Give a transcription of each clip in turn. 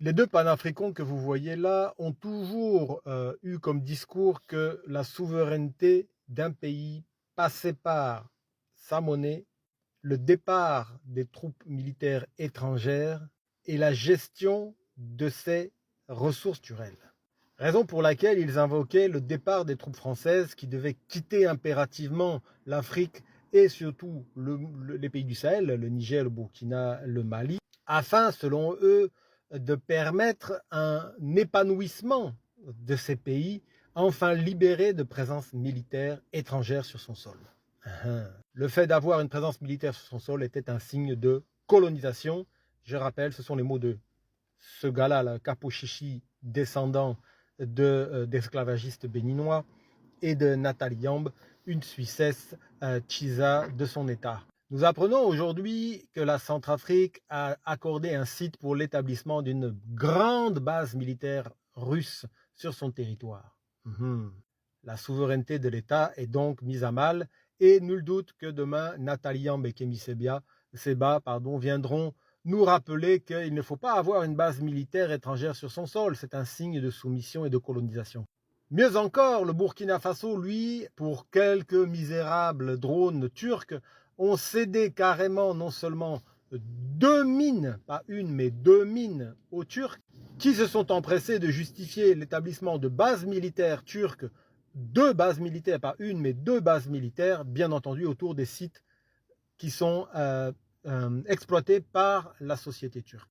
Les deux panafricains que vous voyez là ont toujours eu comme discours que la souveraineté d'un pays passait par sa monnaie, le départ des troupes militaires étrangères et la gestion de ses ressources naturelles. Raison pour laquelle ils invoquaient le départ des troupes françaises qui devaient quitter impérativement l'Afrique et surtout les pays du Sahel, le Niger, le Burkina, le Mali, afin, selon eux, de permettre un épanouissement de ces pays, enfin libérés de présence militaire étrangère sur son sol. Le fait d'avoir une présence militaire sur son sol était un signe de colonisation. Je rappelle, ce sont les mots de ce gars-là, le Capo Chichi, descendant d'esclavagistes béninois, et de Nathalie Yamb, une Suissesse Chisa de son état. Nous apprenons aujourd'hui que la Centrafrique a accordé un site pour l'établissement d'une grande base militaire russe sur son territoire. La souveraineté de l'État est donc mise à mal et nul doute que demain, Nathalie Yamb et Kémy Séba viendront nous rappeler qu'il ne faut pas avoir une base militaire étrangère sur son sol. C'est un signe de soumission et de colonisation. Mieux encore, le Burkina Faso, lui, pour quelques misérables drones turcs, ont cédé carrément non seulement 2 mines, pas une, mais 2 mines aux Turcs, qui se sont empressés de justifier l'établissement de bases militaires turques, 2 bases militaires, pas une, mais 2 bases militaires, bien entendu autour des sites qui sont exploités par la société turque.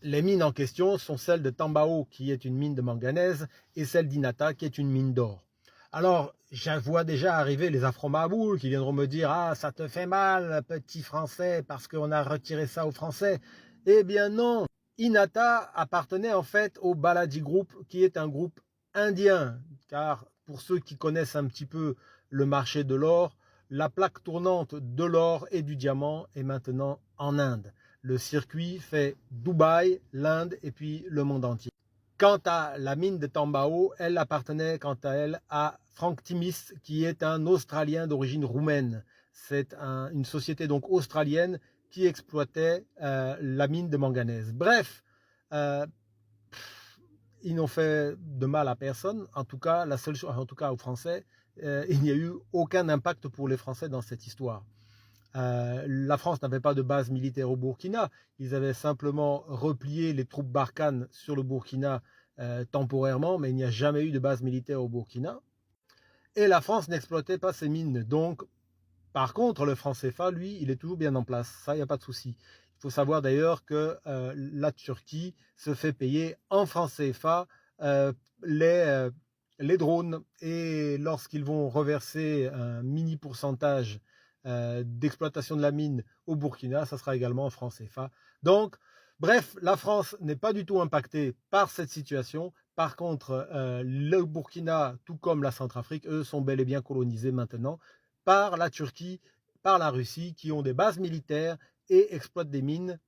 Les mines en question sont celles de Tambao, qui est une mine de manganèse, et celle d'Inata, qui est une mine d'or. Alors, je vois déjà arriver les Afro-Maboules qui viendront me dire « Ah, ça te fait mal, petit Français, parce qu'on a retiré ça aux Français. » Eh bien non, Inata appartenait en fait au Baladi Group, qui est un groupe indien, car pour ceux qui connaissent un petit peu le marché de l'or, la plaque tournante de l'or et du diamant est maintenant en Inde. Le circuit fait Dubaï, l'Inde et puis le monde entier. Quant à la mine de Tambao, elle appartenait quant à elle à Frank Timis, qui est un Australien d'origine roumaine. C'est une société donc australienne qui exploitait la mine de manganèse. Bref, ils n'ont fait de mal à personne. En tout cas, la seule chose, en tout cas aux Français, il n'y a eu aucun impact pour les Français dans cette histoire. La France n'avait pas de base militaire au Burkina. Ils avaient simplement replié les troupes Barkhane sur le Burkina temporairement, mais il n'y a jamais eu de base militaire au Burkina. Et la France n'exploitait pas ses mines. Donc, par contre, le franc CFA, lui, il est toujours bien en place. Ça, il n'y a pas de souci. Il faut savoir d'ailleurs que la Turquie se fait payer en franc CFA les drones. Et lorsqu'ils vont reverser un mini pourcentage d'exploitation de la mine au Burkina, ça sera également en franc CFA. Donc, bref, la France n'est pas du tout impactée par cette situation. Par contre, le Burkina, tout comme la Centrafrique, eux, sont bel et bien colonisés maintenant par la Turquie, par la Russie, qui ont des bases militaires et exploitent des mines.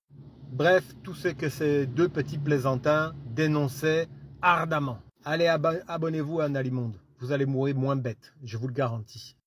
Bref, tout ce que ces deux petits plaisantins dénonçaient ardemment. Allez, abonnez-vous à Nalimonde. Vous allez mourir moins bête, je vous le garantis.